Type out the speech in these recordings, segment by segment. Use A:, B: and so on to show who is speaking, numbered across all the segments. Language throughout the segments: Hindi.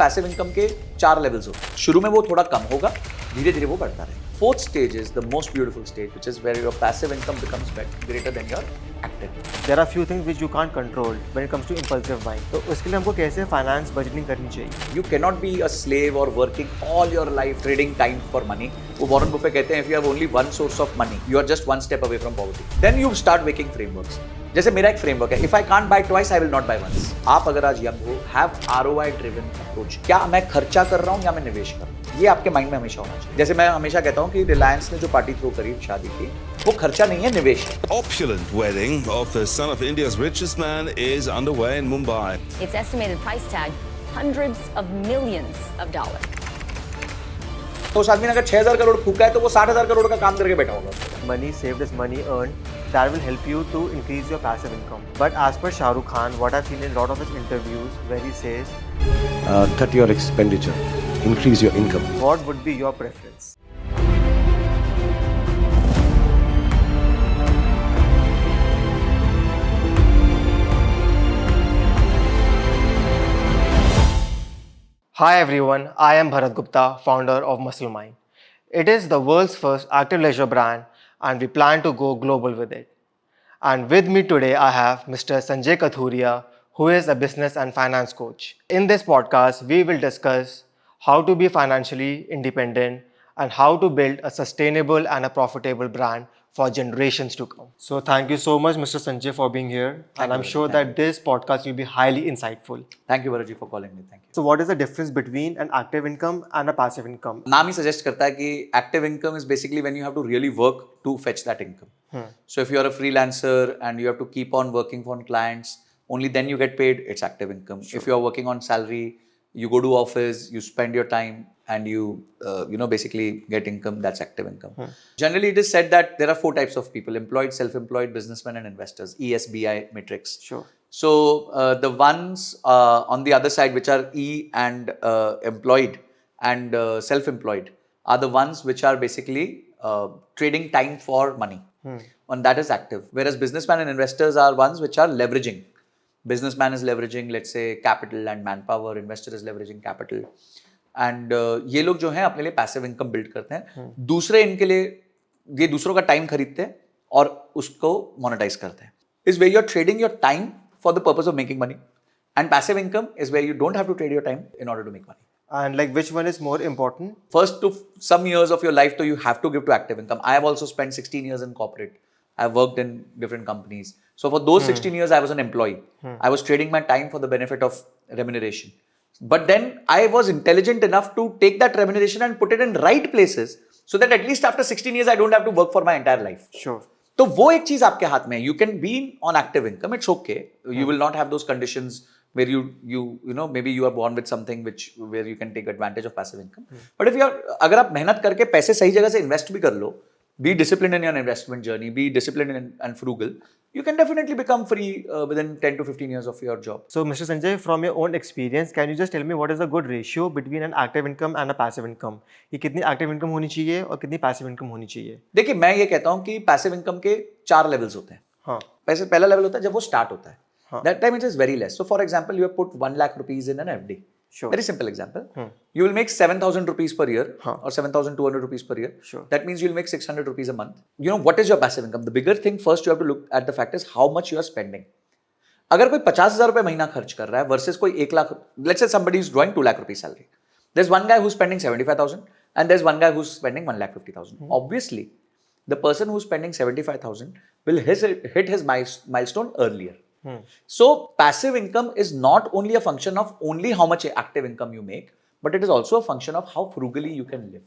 A: पैसिव इनकम के 4 लेवल्स होते हैं। शुरू में वो थोड़ा कम होगा, धीरे धीरे वो बढ़ता रहेगा। Fourth stage is the most beautiful stage, which is where your passive income becomes greater than your active.
B: There are few things which you can't control when it comes to impulsive buying. तो उसके लिए हमको कैसे फाइनेंस बजटिंग करनी चाहिए?
A: You cannot be a slave or working all your life trading time for money. वो वॉरेन बुफे कहते हैं if you have only one source of money, you are just one step away from poverty. Then you start making frameworks. जैसे मेरा एक फ्रेमवर्क है, if I can't buy twice, I will not buy once. आप अगर आज यंग हो, have ROI driven approach. क्या मैं खर्चा कर रहा हूँ या मैं निवेश कर रहा हूँ? ये आपके माइंड में हमेशा होना चाहिए। जैसे मैं हमेशा कहता हूँ कि रिलायंस ने जो पार्टी थ्रो करी शादी की, वो खर्चा नहीं है, निवेश है।
C: Opulent wedding of the son of India's richest man is underway in Mumbai.
D: Its estimated price tag, hundreds of millions of dollars.
A: तो उस आदमी ने अगर 6,000 करोड़ फूका है तो वो 60,000 करोड़ का काम करके बैठा होगा।
B: Money saved is money earned. That will help you to increase your passive income. But as per Shah Rukh Khan, what I've seen in a lot of his interviews, where he says,
E: cut your expenditure, increase your income.
B: what would be your preference? Hi everyone, I am Bharat Gupta, founder of Muscle Mind. It is the world's first active leisure brand and we plan to go global with it. And with me today I have Mr. Sanjay Kathuria, who is a business and finance coach. In this podcast, we will discuss how to be financially independent and how to build a sustainable and a profitable brand for generations to come. So thank you so much, Mr. Sanjay, for being here. And I'm sure that this podcast will be highly insightful.
A: Thank you Bharat ji for calling me. Thank you.
B: So what is the difference between an active income and a passive income?
A: नाम ही सजेस्ट करता है कि active income is basically when you have to really work to fetch that income. So if you are a freelancer and you have to keep on working for clients, only then you get paid, it's active income. Sure. If you are working on salary, you go to office, you spend your time and you basically get income, that's active income. Generally it is said that there are 4 types of people: employed, self-employed, businessmen and investors. ESBI matrix.
B: Sure.
A: So the ones on the other side, which are E and employed and self-employed, are the ones which are basically trading time for money. And that is active. Whereas businessmen and investors are ones which are leveraging. Businessman is leveraging, let's say, capital and manpower. Investor is leveraging capital. And ये लोग जो हैं अपने लिए पैसिव इनकम बिल्ड करते हैं. दूसरे इनके लिए ये दूसरों का टाइम खरीदते हैं और उसको मोनेटाइज करते हैं. Is where you're trading your time for the purpose of making money. And passive income is where you don't have to trade your time in order to make money.
B: And like which one is more important?
A: First to some years of your life, though, you have to give to active income. I have also spent 16 years in corporate. I've worked in different companies. So for those 16 years, I was an employee. I was trading my time for the benefit of remuneration. But then I was intelligent enough to take that remuneration and put it in right places so that at least after 16 years, I don't have to work for my entire life.
B: Sure.
A: तो वो एक चीज आपके हाथ में है. You can be on active income. It's okay. You will not have those conditions where you maybe you are born with something where you can take advantage of passive income. But if अगर आप मेहनत करके पैसे सही जगह से इन्वेस्ट भी कर लो, be disciplined in your investment journey, be disciplined and frugal, you can definitely become free within 10 to 15 years of your job.
B: So Mr. Sanjay, from your own experience, can you just tell me what is a good ratio between an active income and a passive income? कि कितनी active income होनी चाहिए और कितनी passive income होनी चाहिए?
A: देखिए, मैं ये कहता हूँ कि passive income के 4 levels होते हैं.
B: हाँ.
A: पहला level होता है जब वो start होता है. That time it is very less. So for example, you have put 1 lakh rupees in an FD.
B: Sure.
A: Very simple example. You will make 7,000 rupees per year or 7,200 rupees per year.
B: Sure.
A: That means you'll make 600 rupees a month. You know, what is your passive income? The bigger thing first you have to look at the fact is how much you are spending. अगर कोई 50,000 रुपए महीना खर्च कर रहा है versus कोई 1 lakh, let's say somebody is drawing 2 lakh rupees salary. There's one guy who's spending 75,000 and there's one guy who's spending 1,50,000. Obviously, the person who's spending 75,000 will hit his milestone earlier. So passive income is not only a function of only how much active income you make, but it is also a function of how frugally you can live,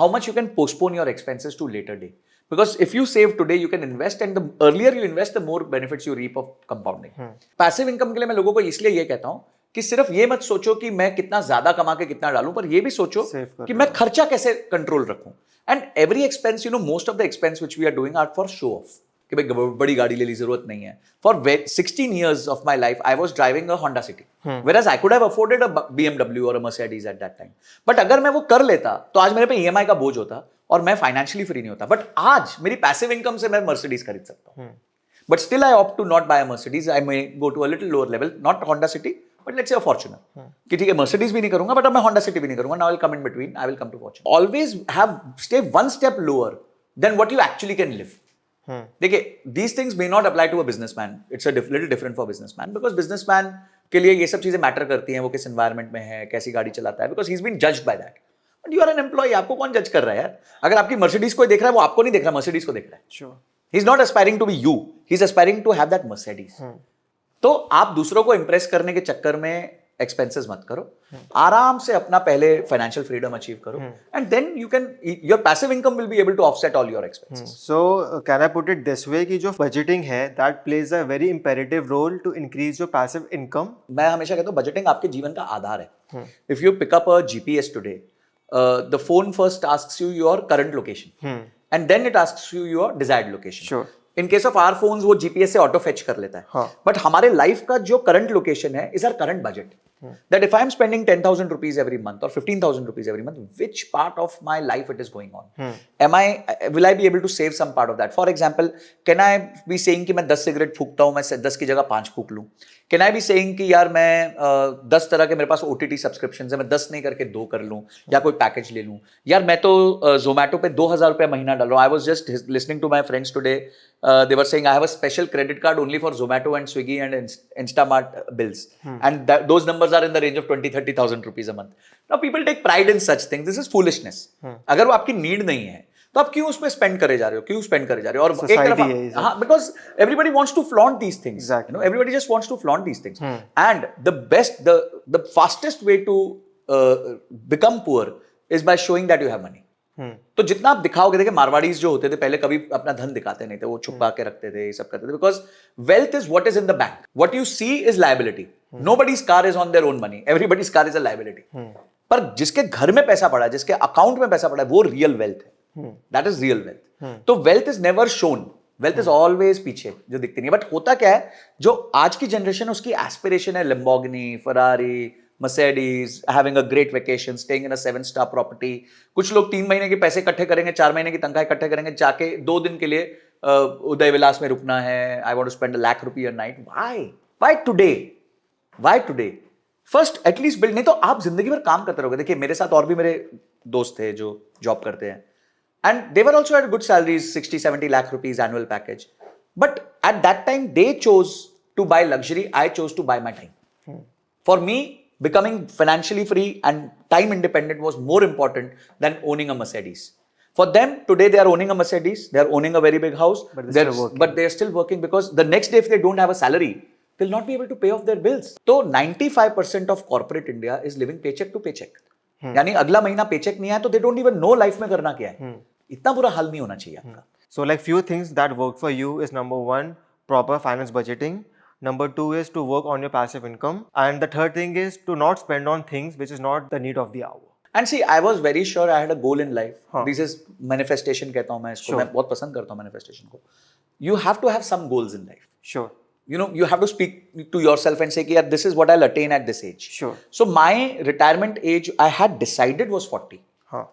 A: how much you can postpone your expenses to later day. Because if you save today, you can invest, and the earlier you invest, the more benefits you reap of compounding. Passive income के लिए मैं लोगों को इसलिए ये कहता हूँ कि सिर्फ ये मत सोचो कि मैं कितना ज्यादा कमा के कितना डालूं, पर ये भी सोचो कि मैं खर्चा कैसे कंट्रोल रखूं. And every expense, most of the expense which we are doing are for show off. कि भाई बड़ी गाड़ी ले ली, जरूरत नहीं है. For 16 years of my life, I was driving a Honda City, whereas I could have afforded a BMW or a Mercedes at that time. But अगर मैं वो कर लेता, तो आज मेरे पे EMI का बोझ होता और मैं फाइनेंशियली फ्री नहीं होता. बट आज मेरी पैसिव इनकम से मैं Mercedes खरीद सकता हूँ. But still I opt to not buy a Mercedes. I may go to a little lower level, not Honda City, but let's say a Fortuner कि ठीक है मर्सिडीज भी नहीं करूंगा बट अब मैं होंडा सिटी भी नहीं करूंगा, now I will come in between, I will come to Fortuner. Always have stay one step lower than what you actually can live. देखिए these things may not apply to a businessman, it's a little different for businessman, because businessman के लिए ये सब चीजें मैटर करती हैं, वो किस एनवायरमेंट में है, कैसी गाड़ी चलाता है, because he is been judged by that. But you are an employee, आपको कौन जज कर रहा है यार? अगर आपकी मर्सिडीज को देख रहा है, वो आपको नहीं देख रहा, मर्सिडीज को देख रहा है।
B: Sure.
A: He is not aspiring to be you, he is aspiring to have that Mercedes. तो आप दूसरों को इंप्रेस करने के चक्कर में एक्सपेंसेस मत करो, आराम से अपना पहले फाइनेंशियल फ्रीडम अचीव करो, and then you can, your passive income will be able to offset all your expenses.
B: So, can I put it this way कि जो budgeting है that plays a very imperative role to increase your passive income?
A: मैं हमेशा कहता हूँ बजटिंग आपके जीवन का आधार है। If you pick up a GPS today, the phone first asks you your current location and then it asks you your desired location.
B: Sure.
A: In case of our phones वो जीपीएस से ऑटो फेच कर लेता है,
B: हाँ.
A: बट हमारे लाइफ का जो करंट लोकेशन है is our current budget. That if I am spending 10,000 rupees every month or 15,000 rupees every month, which part of my life it is going on? Will I be able to save some part of that? For example, can I be saying कि मैं 10 सिगरेट फूकता हूँ, मैं 10 की जगह 5 फूक लूँ? Can I be saying कि यार मैं 10 तरह के मेरे पास OTT सब्सक्रिप्शन है, मैं 10 नहीं करके 2 कर लूँ या कोई पैकेज ले लूँ? यार मैं तो Zomato पे 2,000 रुपये महीना डाल रहा हूँ। I was just listening to my friends today. They were saying I have a special credit card only for Zomato and Swiggy and Instamart bills, and those numbers are in the range of 20,000-30,000 rupees a month. Now people take pride in such things. This is foolishness. अगर वो आपकी नीड नहीं है तो आप क्यों उस पे स्पेंड करे जा रहे हो, क्यों स्पेंड करे जा रहे हो? और एक तरफ हाँ, because everybody wants to flaunt these things.
B: Exactly.
A: You know, everybody just wants to flaunt these things. And the fastest way to become poor is by showing that you have money. तो जितना आप दिखाओगे, देखिए मारवाड़ीज जो होते थे पहले कभी अपना धन दिखाते नहीं थे, वो छुपा के रखते थे, ये सब करते थे, because wealth is what is in the bank, what you see is liability. Nobody's car is on their own money, everybody's car is a liability. पर जिसके घर में पैसा पड़ा है, जिसके अकाउंट में पैसा पड़ा है, वो रियल वेल्थ है, दैट इज रियल वेल्थ। तो wealth is never shown, wealth is always पीछे जो दिखती नहीं है। बट होता क्या है, जो आज की जनरेशन उसकी एस्पिरेशन है Lamborghini, Ferrari, Mercedes, having a great vacation, staying in a 7-star property. कुछ लोग 3 महीने के पैसे इकट्ठे करेंगे, 4 महीने की तनख्वाह इकट्ठे करेंगे, जाके 2 दिन के लिए उदय विलास में रुकना है। I want to spend ₹1,00,000 a night. Why? Why today? Why today? First, at least build। नहीं तो आप जिंदगी भर काम करते रहोगे। देखिए मेरे साथ और भी मेरे दोस्त थे जो जॉब करते हैं, and they were also at good salaries, 60-70 lakh rupees annual package. But at that time they chose to buy luxury. I chose to buy my time. For me, becoming financially free and time independent was more important than owning a Mercedes. For them, today they are owning a Mercedes, they are owning a very big house, but they are still working because the next day if they don't have a salary, they'll not be able to pay off their bills. So 95% of corporate India is living paycheck to paycheck. यानी अगला महीना पेचेक नहीं आया तो they don't even know life में करना क्या है। इतना बुरा हाल नहीं होना चाहिए आपका।
B: So like few things that work for you is number 1, proper finance budgeting. Number 2 is to work on your passive income. And the third thing is to not spend on things which is not the need of the hour.
A: And see, I was very sure I had a goal in life. This is manifestation कहता हूँ मैं इसको, मैं बहुत पसंद करता हूँ manifestation को। You have to have some goals in life.
B: Sure.
A: You know, you have to speak to yourself and say कि यार this is what I'll attain at this age.
B: Sure.
A: So my retirement age I had decided was 40.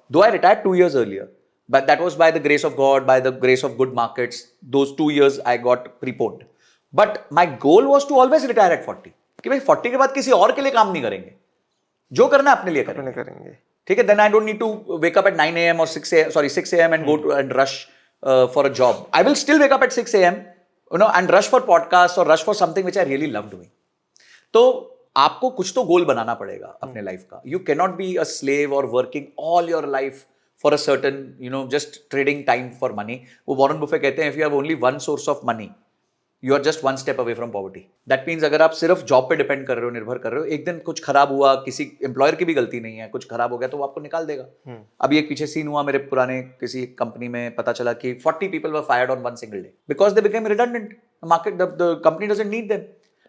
A: Though I retired 2 years earlier, but that was by the grace of God, by the grace of good markets. Those 2 years I got preponed. But my goal was to always retire at 40. कि भाई 40 के बाद किसी और के लिए काम नहीं करेंगे, जो करना है अपने लिए करेंगे। ठीक है, then I don't need to wake up at 9 a.m. or 6 a.m. and go to and rush for a job. I will still wake up at 6 a.m. you know, and rush for podcasts or rush for something which I really love doing. तो आपको कुछ तो गोल बनाना पड़ेगा अपने लाइफ का। You cannot be a slave or working all your life for a certain, you know, just trading time for money. वो वॉरेन बुफे कहते हैं if you have only one source of money, you are just one step away from poverty. That means अगर आप सिर्फ जॉब पे डिपेंड कर रहे हो, निर्भर कर रहे हो, एक दिन कुछ खराब हुआ, किसी एम्प्लॉयर की भी गलती नहीं है, कुछ खराब हो गया तो वो आपको निकाल देगा। अभी एक पीछे सीन हुआ मेरे पुराने किसी कंपनी में, पता चला कि 40 people were fired on one single day because they became redundant. The company doesn't need them.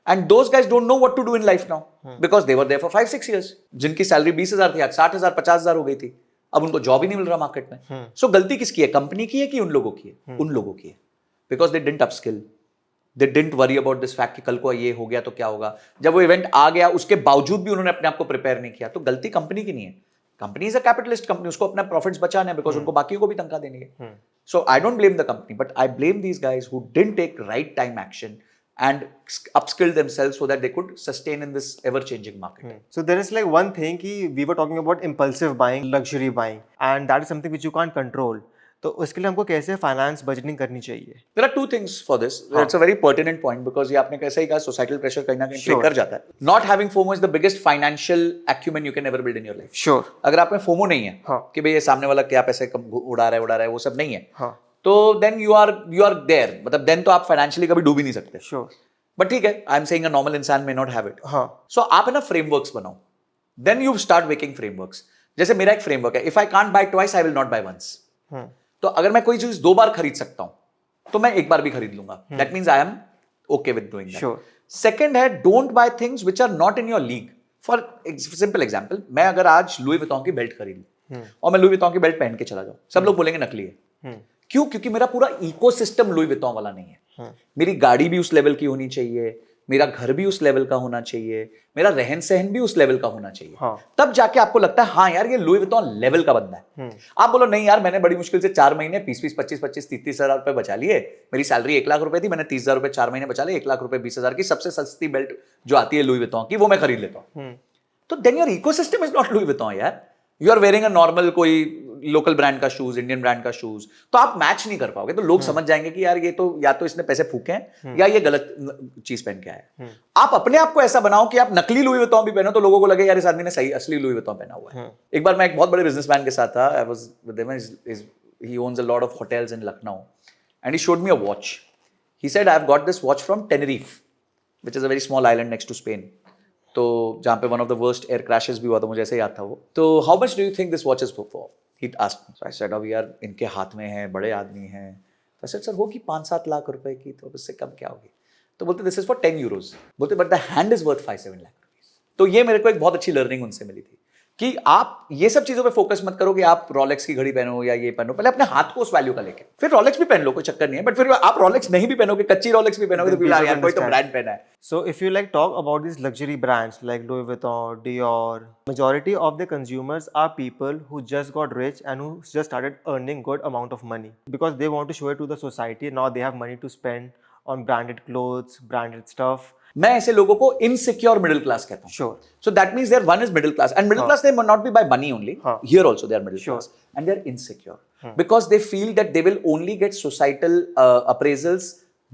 A: And those guys don't know what to do in life now because they were there for 5-6 years. जिनकी सैलरी 20,000 थी, आज 60,000 50,000 हो गई थी, अब उनको जॉब ही नहीं मिल रहा मार्केट में। सो गलती किसकी है? कंपनी की है कि उन लोगों की है? उन लोगों की है, because they didn't upskill, they didn't worry about this fact कि कल को ये हो गया तो क्या होगा। जब वो इवेंट आ गया उसके बावजूद भी उन्होंने अपने आप को प्रिपेयर नहीं किया, तो गलती कंपनी की नहीं है। Company is a capitalist company, उसको अपना प्रॉफिट्स बचाना है बिकॉज उनको बाकी को भी तनख्वाह देनी है। So I don't blame the company, but I blame these guys who didn't take right time action and upskill themselves so that they could sustain in this ever-changing market.
B: So there is like one thing कि we were talking about impulsive buying, luxury buying, and that is something which you can't control. तो उसके लिए हमको कैसे फाइनेंस बजटिंग करनी चाहिए?
A: There are two things for this. It's a very pertinent point because ये आपने कैसे ही कहा societal pressure कहीं ना कहीं play
B: Sure.
A: कर जाता है. Not having FOMO is the biggest financial acumen you can ever build in your life.
B: Sure.
A: अगर आप में FOMO नहीं है
B: हाँ.
A: कि भाई ये सामने वाला क्या पैसे कम उड़ा रहा है वो सब नहीं है.
B: हाँ.
A: तो then you are there. मतलब then तो आप financially कभी डूब ही नहीं सकते.
B: Sure.
A: But ठीक है, I am saying a normal इंसान may not have it.
B: हाँ.
A: So आप है ना frameworks बनाओ. Then you start making frameworks. जैसे मेरा एक framework है. If I can't buy twice, I will not buy once. तो अगर मैं कोई चीज 2 बार खरीद सकता हूं तो मैं एक बार भी खरीद लूंगा. That means I am okay with doing that.
B: Sure.
A: Second है, don't buy things which are not in your league. For simple example, मैं अगर आज लुई विटॉन की बेल्ट खरीद लूं और मैं लुई विटॉन की बेल्ट पहन के चला जाऊं, सब लोग बोलेंगे नकली है. क्यों? क्योंकि मेरा पूरा इकोसिस्टम लुई विटॉन वाला नहीं है. मेरी गाड़ी भी उस लेवल की होनी चाहिए, मेरा घर भी उस लेवल का होना चाहिए, मेरा रहन सहन भी उस लेवल का होना चाहिए.
B: हाँ.
A: तब जाके आपको लगता है हाँ यार ये लुई विटॉन लेवल का बंदा है. आप बोलो नहीं यार, मैंने बड़ी मुश्किल से 4 महीने 20-20, 25-25, 30-30 हजार रुपए बचा लिए. मेरी सैलरी 1 लाख रुपए थी, मैंने 30 हजार रुपए 4 महीने बचा लिए. 1 लाख रुपए 20 हजार की सबसे सस्ती बेल्ट जो आती है लुई विटॉन की, वो मैं खरीद लेता हूं. तो then your ecosystem is not Louis Vuitton यार. You are wearing a normal कोई लोकल ब्रांड का शूज, इंडियन ब्रांड का शूज, तो आप मैच नहीं कर पाओगे. तो लोग समझ जाएंगे कि यार ये तो या तो इसने पैसे फूके हैं या ये गलत चीज पहन के आया है. आप अपने आप को ऐसा बनाओ कि आप नकली लुई विटॉन भी पहनो तो लोगों को लगे यार इस आदमी ने सही असली लुई विटॉन पहना हुआ है. एक बार मैं एक बहुत बड़े बिजनेसमैन के साथ था. I was with him. He owns a lot of hotels in Lucknow and he showed me a watch. He said I have got this watch from Tenerife, which is a very small island next to Spain. तो जहाँ पे one of the worst air crashes भी हुआ था, मुझे ऐसे याद था वो. तो how much do you think this watch is for? He asked me. So I said अब यार इनके हाथ में है, बड़े आदमी हैं. आई सेड सर होगी 5-7 लाख रुपए की, तो इससे कम क्या होगी? तो बोलते दिस इज फॉर 10 euros. बोलते but the hand is worth 5-7 lakh rupees. तो ये मेरे को एक बहुत अच्छी लर्निंग उनसे मिली थी कि आप ये सब चीजों पे फोकस मत करो कि आप रॉलेक्स की घड़ी पहनो या ये पहनो. पहले अपने हाथ को उस वैल्यू का लेके फिर रॉलेक्स भी पहन लो, कोई चक्कर नहीं है. बट फिर आप रॉलेक्स नहीं भी पहनोगे, कच्ची रॉलेक्स भी पहनोगे तो people यार कोई तो ब्रांड पहना है.
B: So if you like talk about these luxury brands like Louis Vuitton, Dior, majority of the consumers are people who just got rich and who just started earning good amount of money because they want to show it to the society. Now they have money to spend on branded clothes, branded stuff.
A: मैं ऐसे लोगों को इनसिक्योर मिडिल क्लास कहता हूं.
B: Sure.
A: So that means their one is middle class, and middle class they may not be by money only. Here also they are middle class, and they are insecure because they feel that they will only get societal appraisals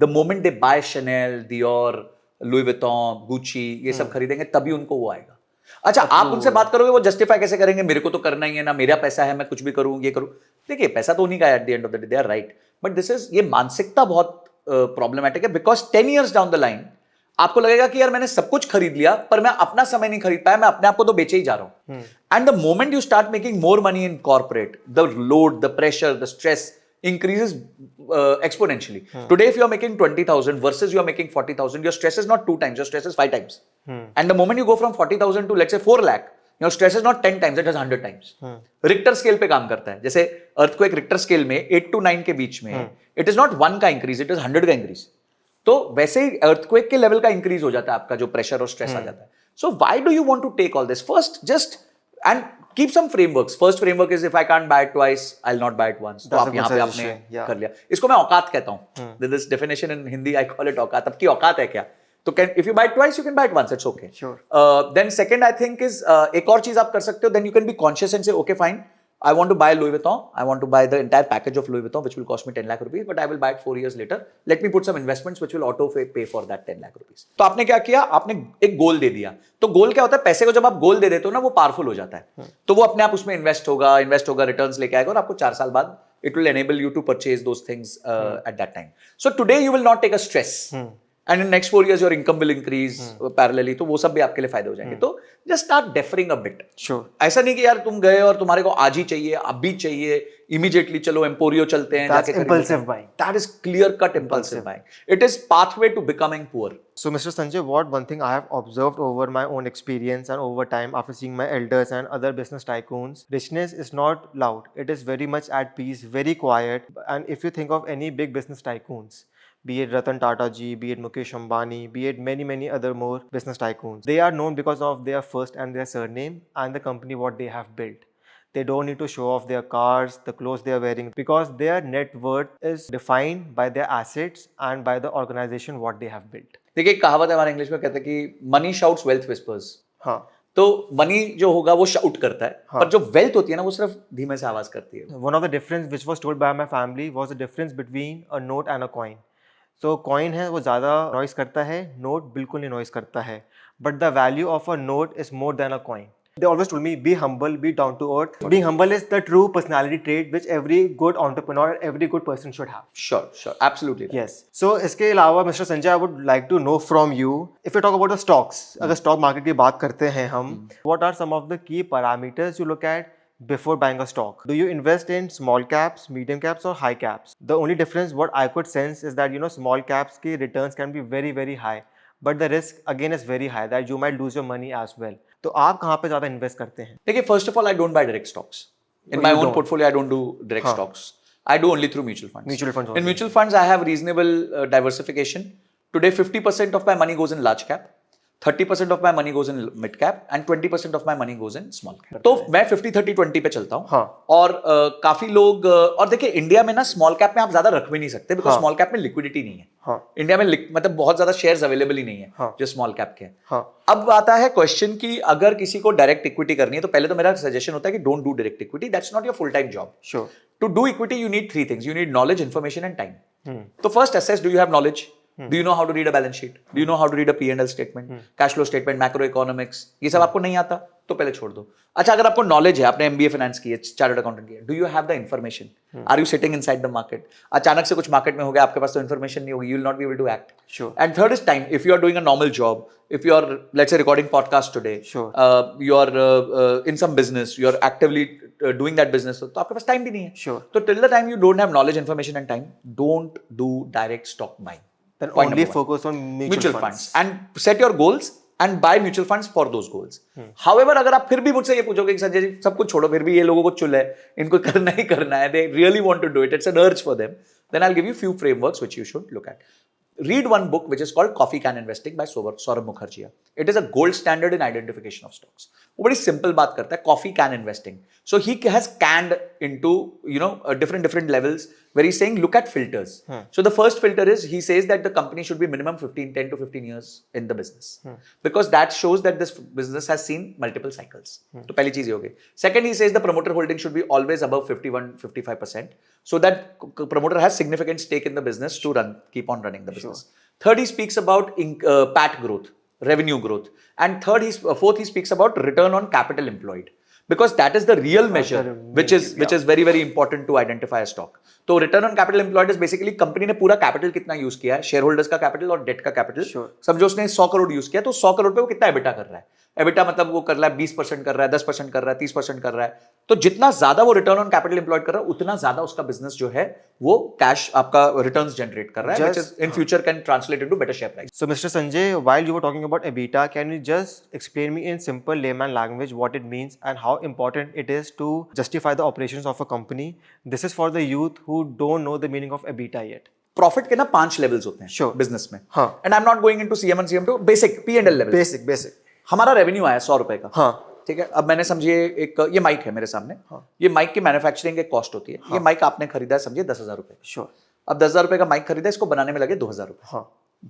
A: the moment they buy Chanel, Dior, Louis Vuitton, Gucci, ये सब खरीदेंगे तभी उनको वो आएगा. अच्छा, आप उनसे बात करोगे, वो जस्टिफाई कैसे करेंगे? मेरे को तो करना ही है ना, मेरा पैसा है, मैं कुछ भी करूं, ये करूं. देखिए पैसा तो उन्हीं का है at the end of the day, they are right. But this is, ये मानसिकता बहुत प्रॉब्लमेटिक है because 10 years down the line आपको लगेगा कि यार मैंने सब कुछ खरीद लिया पर मैं अपना समय नहीं खरीद पाया, मैं अपने आप को तो बेचे ही जा रहा हूं. And the moment you start making more money in corporate, the load, the pressure, the stress increases exponentially. Today if you are making 20,000 versus you are making 40,000, your stress is not 2 times, your stress is 5 times. And the moment you go from 40,000 to let's say 4 lakh, your stress is not 10 times, it is 100 times. Richter scale पे काम करता है. जैसे earthquake Richter scale में 8 to 9 के बीच में it is not 1 का increase, it is 100 का increase. तो वैसे ही earthquake के लेवल का increase हो जाता है आपका जो pressure और stress आ जाता है. So why do you want to take all this? First just and keep some frameworks. First framework is if I can't buy it twice, I'll not buy it once. तो आप यहाँ पे आपने कर लिया. इसको मैं औकात कहता हूँ. This definition in Hindi I call it औकात. अब की औकात है क्या? तो if you buy it twice, you can buy it once. It's okay.
B: Sure.
A: Then second I think is एक और चीज आप कर सकते हो. Then you can be conscious and say okay fine. I want to buy Louis Vuitton. I want to buy the entire package of Louis Vuitton, which will cost me 10 lakh rupees, but I will buy it 4 years later. Let me put some investments which will auto pay for that 10 lakh rupees. तो आपने क्या किया? आपने एक गोल दे दिया. तो गोल क्या होता है? पैसे को जब आप गोल दे देते हो ना, वो पावरफुल हो जाता है. तो वो अपने आप उसमें इन्वेस्ट होगा, रिटर्न्स लेके आएगा और आपको 4 साल बाद it will enable you to purchase those things at that time. So today you will not take a stress. And in next 4 years your income will increase parallelly. तो वो सब भी आपके लिए फायदे हो जाएंगे. तो just start deferring a bit.
B: Sure.
A: ऐसा नहीं कि यार तुम गए और तुम्हारे को आज ही चाहिए, अभी चाहिए, immediately चलो एम्पोरियो चलते हैं.
B: That's impulsive buying.
A: That is clear cut impulsive buying. It is pathway to becoming poor.
B: So Mr. Sanjay, one thing I have observed over my own experience and over time after seeing my elders and other business tycoons, richness is not loud. It is very much at peace, very quiet. And if you think of any big business tycoons, be it Ratan Tata ji, be it Mukesh Ambani, be it many other more business tycoons, they are known because of their first and their surname and the company what they have built. They don't need to show off their cars, the clothes they are wearing, because their net worth is defined by their assets and by the organization what they have built.
A: देखिए, एक कहावत है हमारे इंग्लिश में, कहते हैं कि मनी शाउट्स वेल्थ विस्पर्स।
B: हाँ.
A: तो मनी जो होगा वो शाउट करता है,
B: हाँ.
A: पर जो वेल्थ होती है ना वो सिर्फ धीमे से आवाज करती है।
B: One of the difference which was told by my family was the difference between a note and a coin. So coin है वो ज़्यादा noise करता है, note बिल्कुल नहीं noise करता है. But the value of a note is more than a coin. They always told me, be humble, be down to earth. Being humble is the true personality trait which every good entrepreneur, every good person should have.
A: Sure, absolutely.
B: Yes. So इसके अलावा Mr. Sanjay, I would like to know from you, if we talk about the stocks, अगर stock market की बात करते हैं हम, what are some of the key parameters you look at before buying a stock? Do you invest in small caps, medium caps or high caps? The only difference what I could sense is that small caps की returns can be very very high, but the risk again is very high that you might lose your money as well. तो आप कहाँ पे ज़्यादा इन्वेस्ट करते हैं?
A: देखिए, first of all I don't buy direct stocks in my own portfolio. I don't do direct stocks, I do only through mutual funds.
B: Mutual funds
A: In
B: only.
A: mutual funds I have reasonable diversification. Today 50% of my money goes in large cap, 30% of my money goes in mid cap and 20% of my money goes in small cap. तो मैं 50-30-20 पे चलता हूँ।
B: हाँ.
A: और काफी लोग और देखिए, इंडिया में ना स्मॉल कैप में आप ज्यादा रख भी नहीं सकते, बिकॉज
B: हाँ.
A: स्मॉल कैप में लिक्विडिटी नहीं है।
B: हाँ.
A: इंडिया में मतलब बहुत ज्यादा शेयर्स अवेलेबल ही नहीं है
B: हाँ.
A: जो स्मॉल कैप के हैं।
B: हाँ.
A: अब आता है क्वेश्चन कि अगर किसी को डायरेक्ट इक्विटी करनी है तो पहले तो मेरा सजेशन होता है कि don't do direct equity, that's not your full time job.
B: Sure.
A: To do equity, you need three things. You need knowledge, information, and time. So first assess, do you have knowledge? Do you know how to read a balance sheet? Do you know how to read a P&L statement? Cash flow statement, macroeconomics? ये सब आपको नहीं आता तो पहले छोड़ दो। अच्छा, अगर आपको नॉलेज है, आपने MBA फाइनेंस की है, चार्टर्ड अकाउंटेंट की है, do you have the information? Are you sitting inside the market? अचानक से कुछ मार्केट में हो गया, आपके पास तो इन्फॉर्मेशन नहीं होगी, you will not be able to act.
B: Sure.
A: And third is time. If you are doing a normal job, if you are, let's say, recording podcast today,
B: Sure.
A: you are in some business, you are actively doing that business, तो आपके पास टाइम भी नहीं है।
B: Sure.
A: तो till the time you don't have knowledge, information, and time, don't do direct stock buying.
B: Then
A: Point
B: only
A: number one.
B: focus on
A: Mutual funds and set your goals and buy mutual funds for those goals. However, अगर आप फिर भी मुझसे ये पूछोगे कि संजय जी सब कुछ छोड़ो, फिर भी ये लोगों को चुल है, इनको करना ही करना है, they really want to do it, it's an urge for them, then I'll give you few frameworks which you should look at. Read one book which is called Coffee Can Investing by Saurabh Mukherjee. It is a gold standard in identification of stocks. वो बड़ी simple बात करता है, coffee can investing. So he has canned into different levels where he's saying look at filters. So the first filter is he says that the company should be minimum 10 to 15 years in the business because that shows that this business has seen multiple cycles. तो पहली चीज ये हो गई. Second, he says the promoter holding should be always above 51-55% so that promoter has significant stake in the business to keep on running the business. Third, he speaks about PAT growth, revenue growth, and fourth he speaks about return on capital employed. Because that is the real measure which is very very important to identify a stock. तो return on capital employed is basically company ने पूरा कैपिटल कितना यूज किया है, शेयर होल्डर्स का कैपिटल और डेट का कैपिटल। समझो उसने 100 करोड़ यूज किया तो 100 करोड़ पे वो कितना एबिटा कर रहा है, एबिटा मतलब वो कर रहा है 20% कर रहा है, 10% कर रहा है, 30% कर रहा है। तो जितना ज्यादा वो रिटर्न ऑन कैपिटल एम्प्लॉयड कर रहा है उतना ज्यादा उसका बिजनेस जो है वो कैश आपका रिटर्न्स जनरेट कर रहा है, which is in future can translate into better share price.
B: So, Mr. Sanjay, while you were talking about EBITDA, can you just explain me in simple layman language what it means and how important it is to justify the operations of a company? This is for the youth who don't know the meaning of EBITDA yet.
A: Profit के ना 5 लेवल्स होते हैं
B: Sure.
A: बिजनेस में।
B: हाँ.
A: And I am not going into CM1 CM2, basic P&L level.
B: Basic.
A: हमारा रेवेन्यू आया 100 रुपए का।
B: हाँ.
A: ठीक है, अब मैंने समझिए एक ये माइक है मेरे सामने।
B: हाँ.
A: ये माइक की मैन्युफैक्चरिंग एक कॉस्ट होती है। ये माइक आपने खरीदा है समझिए 10,000 रुपए।
B: Sure.
A: अब 10,000 रुपए का माइक खरीदा, इसको बनाने में लगे 2,000 रुपए।
B: हाँ.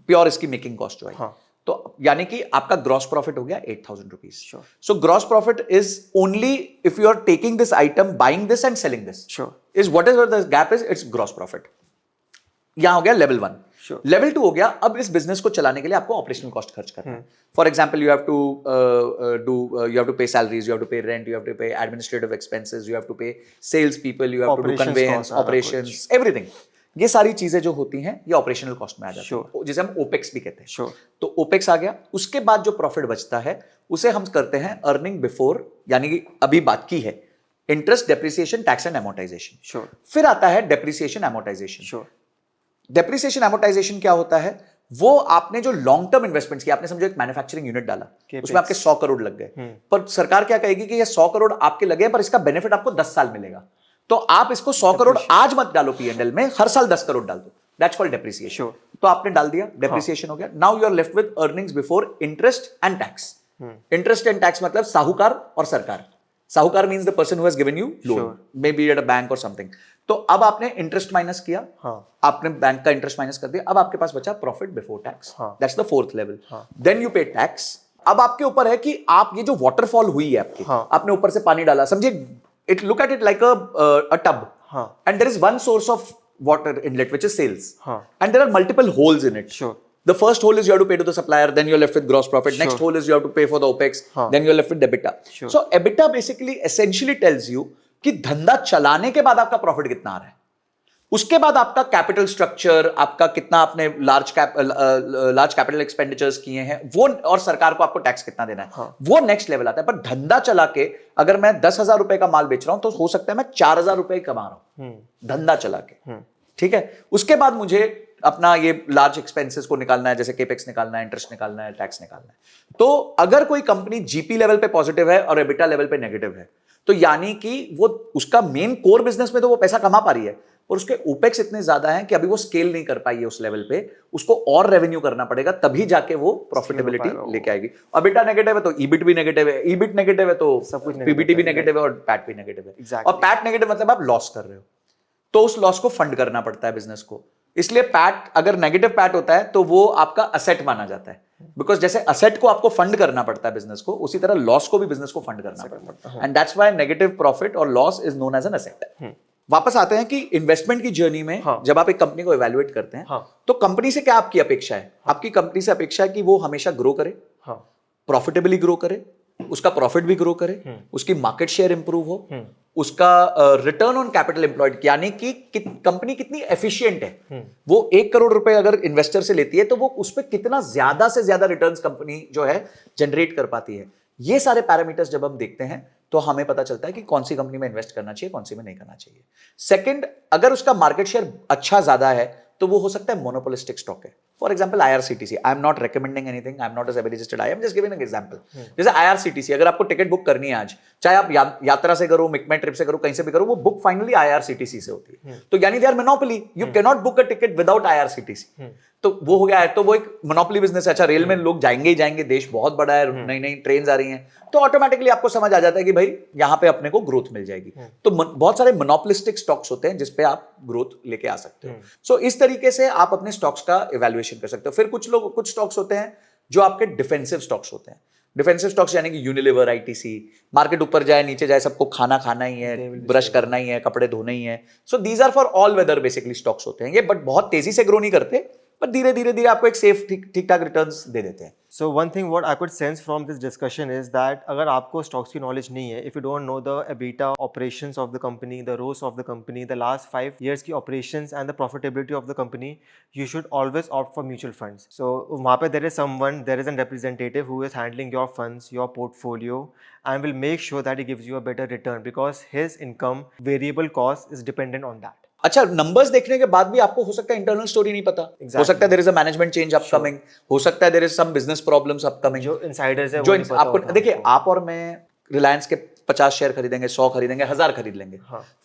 A: प्योर इसकी मेकिंग कॉस्ट जो है।
B: हाँ.
A: तो यानी कि आपका ग्रॉस प्रॉफिट हो गया 8,000 rupees.
B: Sure.
A: So gross profit is only if you are taking this item, buying this and selling this.
B: Sure.
A: Is whatever the gap is, it's gross profit. यहां हो गया लेवल 1।
B: Sure.
A: लेवल 2 हो गया, अब इस बिजनेस को चलाने के लिए आपको ऑपरेशनल कॉस्ट खर्च करना है। For example, you have to pay salaries, you have to pay rent, you have to pay administrative expenses, you have to pay sales people, you have to do
B: Operations
A: conveyance,
B: costs, सारा
A: ऑपरेशंस, एवरीथिंग। ये सारी चीजें जो होती हैं ये ऑपरेशनल कॉस्ट में आ जाती है, जिसे हम ओपेक्स भी कहते हैं।
B: Sure.
A: तो ओपेक्स आ गया। उसके बाद जो प्रॉफिट बचता है उसे हम करते हैं अर्निंग बिफोर, यानी कि अभी बात की है interest, depreciation, tax and amortisation.
B: Sure.
A: फिर आता है depreciation amortisation.
B: Sure.
A: Depreciation amortisation क्या होता है? वो आपने जो लॉन्ग टर्म इन्वेस्टमेंट्स किया, आपने समझो एक मैन्युफैक्चरिंग यूनिट डाला, उसमें आपके 100 करोड़ लग गए, पर सरकार क्या कहेगी कि ये 100 करोड़ आपके लगे पर इसका बेनिफिट आपको 10 साल मिलेगा, तो आप इसको 100 करोड़ आज मत डालो P&L में, हर साल 10 करोड़ डाल दो। That's called depreciation. तो आपने डाल दिया, डेप्रिसिएशन हो गया। Now you are left with earnings before interest and tax. Interest and tax मतलब साहूकार और सरकार। साहूकार means the person who has given you loan,
B: Sure.
A: May be at a bank और समथिंग. तो अब आपने इंटरेस्ट माइनस किया,
B: हाँ.
A: आपने बैंक का इंटरेस्ट माइनस कर दिया, अब आपके पास बचा प्रॉफिट बिफोर टैक्स.
B: हाँ.
A: That's the fourth level.
B: हाँ.
A: देन यू पे टैक्स. अब आपके ऊपर है कि आप ये जो वाटरफॉल हुई है आपकी,
B: हाँ.
A: आपने ऊपर से पानी डाला, समझिए it look at it like a tub,
B: हाँ.
A: And there is one source of water inlet which is sales,
B: हाँ.
A: and there are multiple holes in it.
B: Sure.
A: The first hole is you have to pay to the supplier, then you're left with gross profit.
B: Sure.
A: Next hole is you have to pay for the OPEX,
B: हाँ.
A: then you're left with EBITDA.
B: Sure.
A: So EBITDA basically essentially tells you कि धंधा चलाने के बाद आपका प्रॉफिट कितना आ रहा है, उसके बाद आपका कैपिटल स्ट्रक्चर, आपका कितना आपने लार्ज कैपिटल एक्सपेंडिचर्स किए हैं वो, और सरकार को आपको टैक्स कितना देना है,
B: हाँ.
A: वो नेक्स्ट लेवल आता है. पर धंधा चला के अगर मैं 10,000 रुपए का माल बेच रहा हूं तो हो सकता है मैं 4,000 रुपए ही कमा रहा हूं धंधा चला के. ठीक है. उसके बाद मुझे अपना ये लार्ज एक्सपेंसेस को निकालना है, जैसे केपेक्स निकालना है, इंटरेस्ट निकालना है, टैक्स निकालना है. तो अगर कोई कंपनी जीपी लेवल पे पॉजिटिव है और एबिटा लेवल पे नेगेटिव है, तो यानी कि वो उसका मेन कोर बिजनेस में तो वो पैसा कमा पा रही है, और उसके ओपेक्स इतने ज्यादा हैं कि अभी वो स्केल नहीं कर पाई है उस लेवल पे, उसको और रेवेन्यू करना पड़ेगा, तभी जाके वो प्रॉफिटेबिलिटी लेके आएगी. एबिटा नेगेटिव है तो ईबिट भी नेगेटिव है, ईबिट नेगेटिव है तो
B: सब कुछ
A: पीबीटी भी नेगेटिव है और पैट भी नेगेटिव है.
B: Exactly.
A: और पैट नेगेटिव मतलब आप लॉस कर रहे हो, तो उस लॉस को फंड करना पड़ता है बिजनेस को. इसलिए पैट, अगर नेगेटिव पैट होता है तो वो आपका असेट माना जाता है, बिकॉज जैसे असेट को आपको फंड करना पड़ता है बिजनेस को, उसी तरह लॉस को भी बिजनेस को फंड करना पड़ता है. And that's why negative profit और loss is known as an asset. वापस आते हैं कि इन्वेस्टमेंट की जर्नी में
B: हाँ.
A: जब आप एक कंपनी को इवैल्यूएट करते हैं,
B: हाँ.
A: तो कंपनी से क्या आपकी अपेक्षा है? आपकी कंपनी से अपेक्षा है कि वो हमेशा ग्रो करे,
B: हाँ.
A: प्रॉफिटेबली ग्रो करे, उसका प्रॉफिट भी ग्रो करे, उसकी मार्केट शेयर इंप्रूव हो, उसका रिटर्न ऑन कैपिटल एम्प्लॉयड, यानी कि कंपनी कितनी एफिशिएंट है. वो 1 करोड़ रुपए अगर इन्वेस्टर से लेती है तो वो उस पर कितना ज्यादा से ज्यादा रिटर्न्स कंपनी जो है जनरेट कर पाती है. ये सारे पैरामीटर्स जब हम देखते हैं तो हमें पता चलता है कि कौन सी कंपनी में इन्वेस्ट करना चाहिए, कौन सी में नहीं करना चाहिए. सेकंड, अगर उसका मार्केट शेयर अच्छा ज्यादा है तो वो हो सकता है मोनोपोलिस्टिक स्टॉक है. For example IRCTC, I am not recommending anything, I am not a SEBI registered, I am just giving an example. जैसे IRCTC, अगर आपको टिकट बुक करनी है आज, चाहे आप यात्रा से करो, मिकमेट ट्रिप से करो, कहीं से भी करो, वो बुक फाइनली IRCTC से होती है. तो यानी they are monopoly, you can not book a ticket without IRCTC. तो वो हो गया है, तो वो एक मोनोपोली बिजनेस है. अच्छा, रेल में लोग जाएंगे ही जाएंगे, देश बहुत बड़ा है, नई नई ट्रेन आ रही हैं, तो ऑटोमेटिकली आपको समझ आ जाता है कि भाई यहाँ पे अपने को ग्रोथ मिल जाएगी. तो बहुत सारे मोनोपोलिस्टिक स्टॉक्स होते हैं जिसपे आप ग्रोथ लेके आ सकते हो. सो इस तरीके से आप अपने स्टॉक्स का इवैल्यूएशन कर सकते हो. फिर कुछ स्टॉक्स होते हैं जो आपके डिफेंसिव स्टॉक्स होते हैं. डिफेंसिव स्टॉक्स यानी कि यूनिलीवर, ITC, मार्केट ऊपर जाए नीचे जाए सबको खाना ही है, ब्रश करना ही है, कपड़े धोने ही है. So these are for all weather basically stocks होते हैं ये, बट बहुत तेजी से ग्रो नहीं करते, पर धीरे धीरे आपको एक सेफ ठीक ठाक रिटर्न्स दे देते हैं.
B: So one thing what I could sense from this discussion is that अगर आपको stocks की knowledge नहीं है, if you don't know the EBITDA operations of the company, the ROAS of the company, the last 5 years की operations and the profitability of the company, you should always opt for mutual funds. So वहाँ पे there is someone, there is a representative who is handling your funds, your portfolio, and will make sure that he gives you a better return because his income variable cost is dependent on that.
A: अच्छा, नंबर्स देखने के बाद भी आपको हो सकता है इंटरनल स्टोरी नहीं पता. हो सकता है there is a management change upcoming, हो सकता है there is some business problems upcoming.
B: जो insiders है
A: जो
B: वो नहीं पता
A: आपको
B: होता
A: देखिए,
B: हमको.
A: आप और मैं रिलायंस के 50 शेयर खरीदेंगे, 100 खरीदेंगे, 1000 खरीद लेंगे.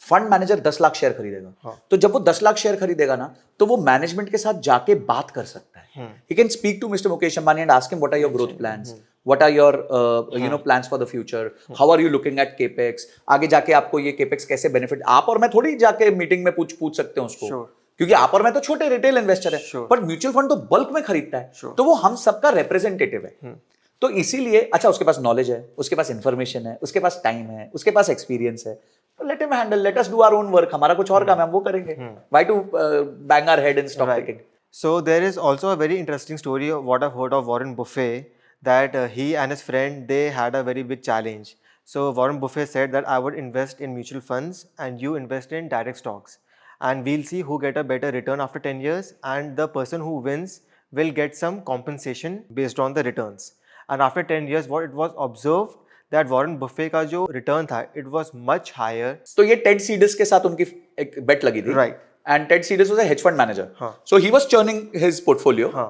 A: फंड मैनेजर 10 लाख शेयर खरीदेगा. तो जब वो 10 लाख शेयर खरीदेगा ना, तो वो मैनेजमेंट के साथ जाके बात कर सकता है. He can speak to mister Mukesh Ambani and ask him what are your growth plans, what are your plans for the future, how are you looking at capex, आगे जाके आपको ये capex कैसे benefit. आप और मैं थोड़ी जाके मीटिंग में पूछ सकते हैं उसको, क्योंकि आप और मैं तो छोटे रिटेल इन्वेस्टर है, पर म्यूचुअल फंड तो बल्क में खरीदता है, तो वो हम सबका रिप्रेजेंटेटिव है. तो इसीलिए अच्छा, उसके पास नॉलेज है, उसके पास इंफॉर्मेशन है, उसके पास टाइम है, उसके पास एक्सपीरियंस है, तो let him handle, let us do our own work. हमारा कुछ और काम है, हम वो करेंगे. Why to bang our head in stock picking.
B: So there is also a very interesting story of what I've heard of Warren Buffett, that he and his friend, they had a very big challenge. So Warren Buffett said that I would invest in mutual funds and you invest in direct stocks, and we'll see who get a better return after 10 years, and the person who wins will get some compensation based on the returns. And after 10 years what it was observed that Warren Buffett का जो return था, it was much higher.
A: तो ये टेड सीडस के साथ उनकी एक बेट लगी थी.
B: Right.
A: And Ted Seedus was a hedge fund manager.
B: हाँ.
A: So he was churning his portfolio.
B: हाँ.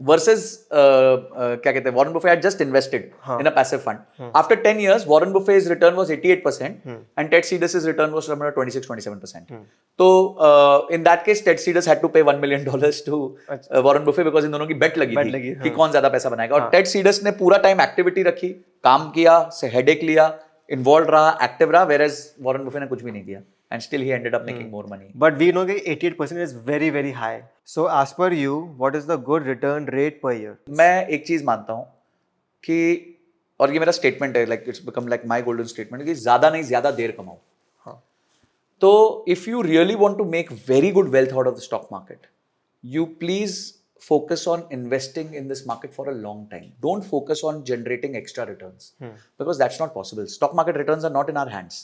A: Versus क्या कहते हैं, Warren Buffett had just invested in a passive fund. After 10 years, Warren Buffett's return was 88% and Ted Seedus' return was somewhere 26-27%. So in that case, Ted Seedus had to pay $1 million to Warren Buffett because इन दोनों की bet लगी थी कि कौन ज्यादा पैसा बनाएगा. और Ted Seedus ने पूरा टाइम एक्टिविटी रखी, काम किया, से हेडेक लिया, इन्वॉल्व रहा, एक्टिव रहा, whereas वॉरेन बुफे ने कुछ भी नहीं किया and still he ended up making more money.
B: But we know that 88% is very, very high. So, as per you, what is the good return rate per year?
A: मैं एक चीज मानता हूं कि, और ये मेरा स्टेटमेंट है, like it's become like my golden statement, कि ज्यादा नहीं ज्यादा देर कमाओ.
B: हाँ.
A: तो if you really want to make very good wealth out of the stock market, you please focus on investing in this market for a long time. Don't focus on generating extra returns because that's not possible. Stock market returns are not in our hands.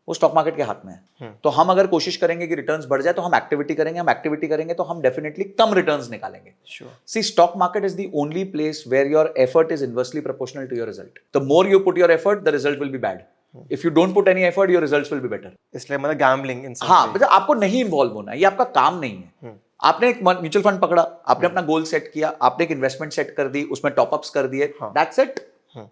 A: वो स्टॉक मार्केट के हाथ में है. तो हम अगर कोशिश करेंगे कि रिटर्न्स बढ़ जाए तो हम एक्टिविटी करेंगे, हम एक्टिविटी करेंगे तो हम डेफिनेटली कम रिटर्न्स निकालेंगे.
B: Sure.
A: See, stock market is the only place where your effort is inversely proportional to your result. The more you put your effort, the result will be bad. If you don't put any effort, your results will be better.
B: इसलिए मतलब गैम्बलिंग इन
A: हाँ, मतलब आपको नहीं इन्वॉल्व होना है, ये आपका काम नहीं है. आपने एक म्यूचुअल फंड पकड़ा, आपने अपना गोल सेट किया, आपने एक इन्वेस्टमेंट सेट कर दी, उसमें टॉपअप्स कर दिए, दैट्स इट.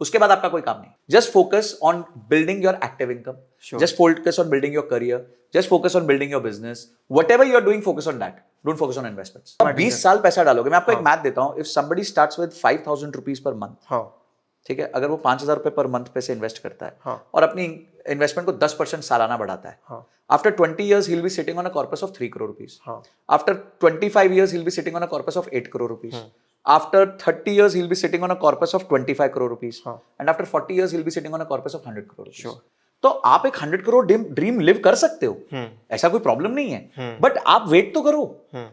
A: उसके बाद आपका कोई काम नहीं. Just focus on building your active income, just focus on building your career, just focus on building your business. Whatever you are doing, focus on that. Don't focus on investments. 20 साल पैसा डालोगे. मैं आपको एक मैथ देता हूं. If somebody starts with 5000 rupees per month,
B: हाँ,
A: ठीक है, अगर वो 5000 रुपए पर मंथ पे से इन्वेस्ट करता है,
B: हाँ,
A: और अपनी इन्वेस्टमेंट को 10% सालाना बढ़ाता है,
B: हाँ,
A: after 20 years he'll be sitting on a corpus of 3 crore rupees.
B: हाँ,
A: After 25 years he'll be sitting on a corpus of 8 crore rupees. After 30 years he'll be sitting on a corpus of 25 crore rupees.
B: हाँ.
A: And after 40 years he'll be sitting on a corpus of 100 crore rupees.
B: Sure.
A: तो आप एक 100 crore ड्रीम लिव कर सकते हो, ऐसा कोई प्रॉब्लम नहीं है, बट आप वेट तो करो.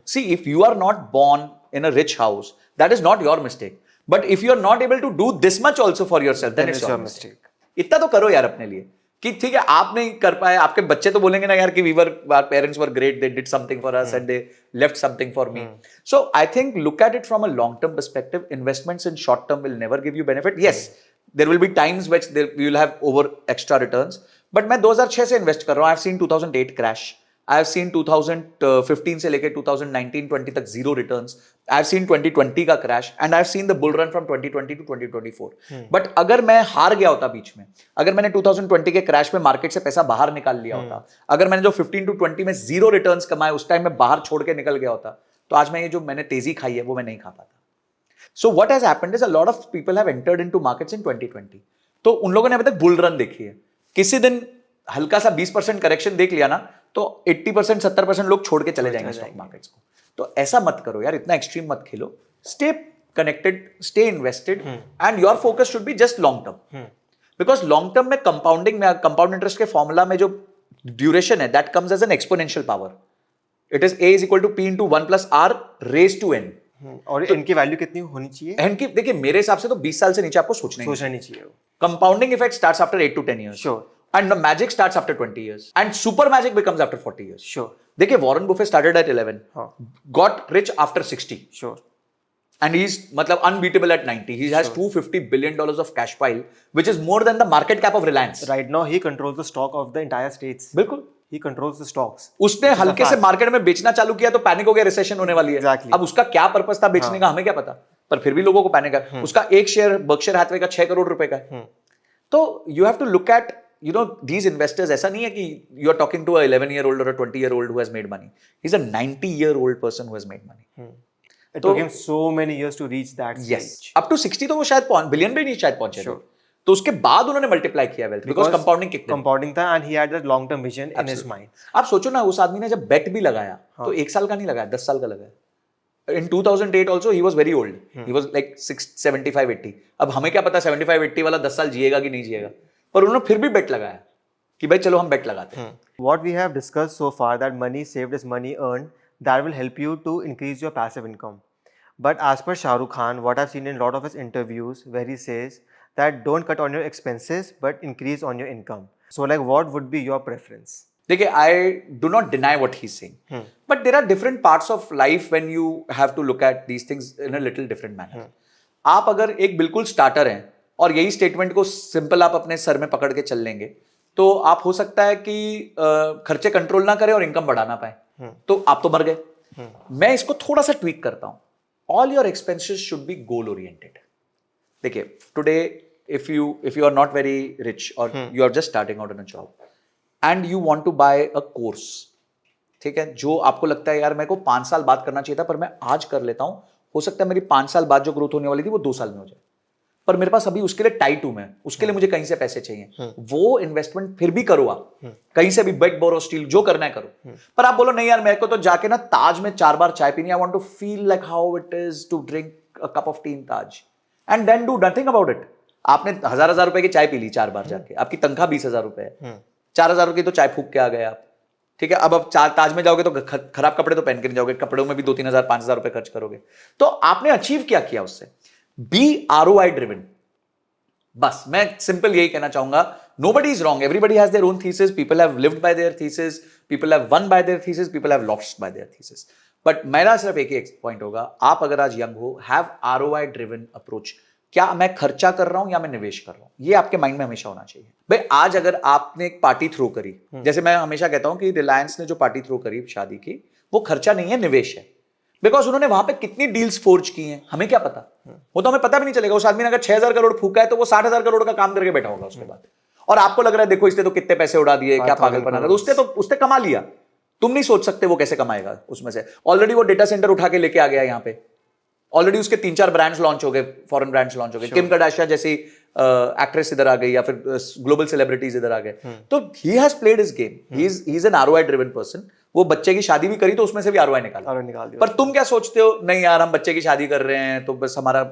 A: See, if you are not born in a rich house, that is not your mistake. But if you are not able to do this much also for yourself, then it's your mistake. इतना तो करो यार अपने लिए, कि ठीक है आप नहीं कर पाए, आपके बच्चे तो बोलेंगे ना यार कि our parents were great, they did something for us and they left something for me. So I think look at it from a long term perspective. Investments in short term will never give you benefit. Yes, there will be times which you will have over extra returns, but मैं 2006 से इन्वेस्ट कर रहा हूँ. I have seen 2008 crash. I have seen 2015 से लेके 2019-20 तक zero returns. I have seen 2020 का crash and I have seen the bull run from 2020 to 2024. But अगर मैं हार गया होता बीच में, अगर मैंने 2020 के crash में मार्केट से पैसा बाहर निकाल लिया होता, अगर मैंने जो 15 to 20 में zero returns कमाए उस टाइम में बाहर छोड़ के निकल गया होता, तो आज मैं ये जो मैंने तेजी खाई है वो मैं नहीं खा पाता. So what has happened is a lot of people have entered into markets in 2020. तो उन लोगों ने अभी तक बुल रन देखी है. किसी दिन हल्का सा 20% करेक्शन देख लिया ना, तो 80% 70% लोग छोड़ के चले जाएंगे स्टॉक मार्केट्स को. तो ऐसा मत करो यार, इतना एक्सट्रीम मत खेलो. Stay connected, stay invested, and your focus should be just long term. Because long term में कंपाउंडिंग में, कंपाउंड इंटरेस्ट के फॉर्मूला में जो ड्यूरेशन है, that comes as an exponential power. It is A = P × 1 + R raised to n.
B: और इनकी वैल्यू कितनी होनी चाहिए?
A: एंड की देखिए, मेरे हिसाब से तो 20 साल से नीचे आपको सोचना
B: नहीं चाहिए.
A: Compounding effect starts after 8 to 10 years.
B: Sure.
A: And the magic starts after 20 years. And super magic becomes after 40 years.
B: Sure.
A: देखिए, Warren Buffett started at 11.
B: हाँ.
A: Got rich after 60.
B: Sure.
A: And he's मतलब unbeatable at 90. He has $250 billion of cash pile, which is more than the market cap of Reliance.
B: Right now he controls the stock of the entire states.
A: बिल्कुल.
B: He controls the stocks.
A: उसने हल्के से मार्केट में बेचना चालू किया तो पैनिक हो गया, रिसेशन होने वाली है.
B: Exactly.
A: अब उसका क्या पर्पस था बेचने का हमें क्या पता, पर फिर भी लोगों को पैनिक है. उसका एक शेयर बर्कशायर हैथवे का 6 करोड़ रुपए का है. तो you have to look at, you know, these investors. ऐसा नहीं है कि you are talking to a 11-year-old or a 20-year-old who has made money. He's a 90-year-old person who has made money.
B: It took him so many years to reach that stage.
A: Yes. Up to 60 तो वो शायद बिलियन भी नहीं शायद पहुंचे.
B: Sure.
A: तो उसके बाद उन्होंने मल्टीप्लाई किया wealth, because compounding kick.
B: Compounding था, and he had that long term vision in his mind.
A: आप सोचो ना, उस आदमी ने जब बेट भी लगाया तो 1 साल का नहीं लगाया, 10 साल का लगाया. In 2008 also he was very old. He was like 75, 80. अब हमें क्या पता 75, 80 वाला 10 साल जिएगा कि नहीं जिएगा, पर उन्होंने फिर भी बेट लगाया कि भाई चलो हम बेट लगाते हैं.
B: What we have discussed so far, that money saved is money earned, that will help you to increase your passive income. But as per Shah Rukh Khan, what I've seen in a lot of his interviews, where he says that don't cut on your expenses but increase on your income. So like what would be your preference?
A: देखिए, I do not deny what he's saying, but there are different parts of life when you have to look at these things in a little different manner. आप अगर एक बिल्कुल स्टार्टर हैं और यही स्टेटमेंट को सिंपल आप अपने सर में पकड़ के चल लेंगे, तो आप हो सकता है कि खर्चे कंट्रोल ना करें और इनकम बढ़ा ना पाए, तो आप तो मर गए. मैं इसको थोड़ा सा ट्वीक करता हूं. All your expenses should be goal oriented. देखिए, today if you are not very rich or you are just starting out in a job and you want to buy a course, ठीक है, जो आपको लगता है यार मेरे को 5 साल बाद करना चाहिए था पर मैं आज कर लेता हूं, हो सकता है मेरी 5 साल बाद जो ग्रोथ होने वाली थी वो 2 साल में हो जाए. पर मेरे पास अभी उसके लिए टाइट हूं मैं, उसके लिए मुझे कहीं से पैसे चाहिए, वो इन्वेस्टमेंट फिर भी करो आप, कहीं से भी बेट बोरो स्टील जो करना है करो। पर आप बोलो नहीं यार मेरे को तो जाके ना ताज में 4 बार चाय पीनी, I want to feel like how it is to drink a cup of tea in Taj and then do nothing about it. आपने 1000 रुपए की चाय पी ली 4 बार जाके, आपकी तनख्वाह 20,000 रुपए है, 4000 रुपए की तो चाय फूक के आ गए आप, ठीक है। अब ताज में जाओगे तो खराब कपड़े तो पहन के नहीं जाओगे, कपड़ों में भी 2-3 हजार 5,000 रुपए खर्च करोगे। तो आपने अचीव क्या किया उससे? Be ROI driven. बस मैं सिंपल यही कहना चाहूंगा, nobody is wrong, everybody has their own thesis, people have lived by their thesis, people have won by their thesis, people have lost by their thesis, but मेरा सिर्फ एक ही पॉइंट होगा, आप अगर आज यंग हो, हैव आरओआई ड्रिवन अप्रोच। क्या मैं खर्चा कर रहा हूं या मैं निवेश कर रहा हूं, ये आपके माइंड में हमेशा होना चाहिए। भाई आज अगर आपने एक पार्टी थ्रो करी, जैसे मैं हमेशा कहता हूं कि रिलायंस ने जो पार्टी थ्रो करी शादी की, वो खर्चा नहीं है, निवेश है। बिकॉज उन्होंने वहां पे कितनी डील्स फोर्ज की हैं हमें क्या पता, वो तो हमें पता भी नहीं चलेगा। उस आदमी ने अगर 6,000 करोड़ फूका है तो वो 60,000 करोड़ का काम करके बैठा होगा उसके बाद, और आपको लग रहा है देखो इसने तो कितने पैसे उड़ा दिए, क्या पागलपन है, उसने कमा लिया, तुम नहीं सोच सकते वो कैसे कमाएगा उसमें से। ऑलरेडी वो डेटा सेंटर उठा के लेके आ गया यहाँ पे, ऑलरेडी उसके 3-4 ब्रांड्स लॉन्च हो गए, फॉरेन ब्रांड्स लॉन्च हो गए, किम कार्दाशियन जैसी एक्ट्रेस इधर आ गई या फिर ग्लोबल सेलिब्रिटीज इधर आ गए। तो he has played his game, he is an ROI driven person. वो बच्चे की शादी भी करी तो उसमें से भी आरओआई निकाल दिया। पर तुम क्या सोचते हो, नहीं यार हम बच्चे की शादी कर रहे हैं तो बस हमारा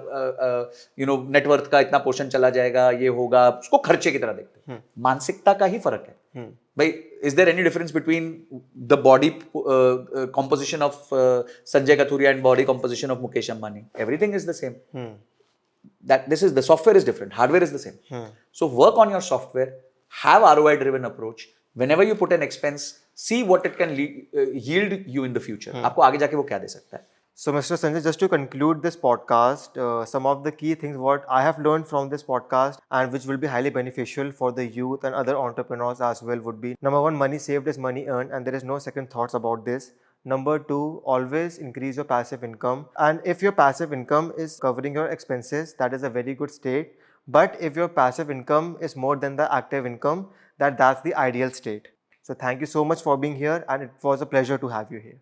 A: नेटवर्थ का इतना पोर्शन चला जाएगा, ये होगा, उसको खर्चे की तरह देखते हैं। मानसिकता का ही फर्क है भाई। Is there any difference between the body composition of Sanjay Kathuria and body composition of Mukesh Ambani? Everything is the same. That this is the software is different, hardware is the same. So work on your software, have ROI driven approach. Whenever you put an expense, see what it can yield you in the future. आपको आगे जाके वो क्या दे सकता है?
B: So, Mr. Sanjay, just to conclude this podcast, some of the key things what I have learned from this podcast and which will be highly beneficial for the youth and other entrepreneurs as well would be: number 1, money saved is money earned, and there is no second thoughts about this. Number 2, always increase your passive income, and if your passive income is covering your expenses, that is a very good state. But if your passive income is more than the active income, that's the ideal state. So thank you so much for being here, and it was a pleasure to have you here.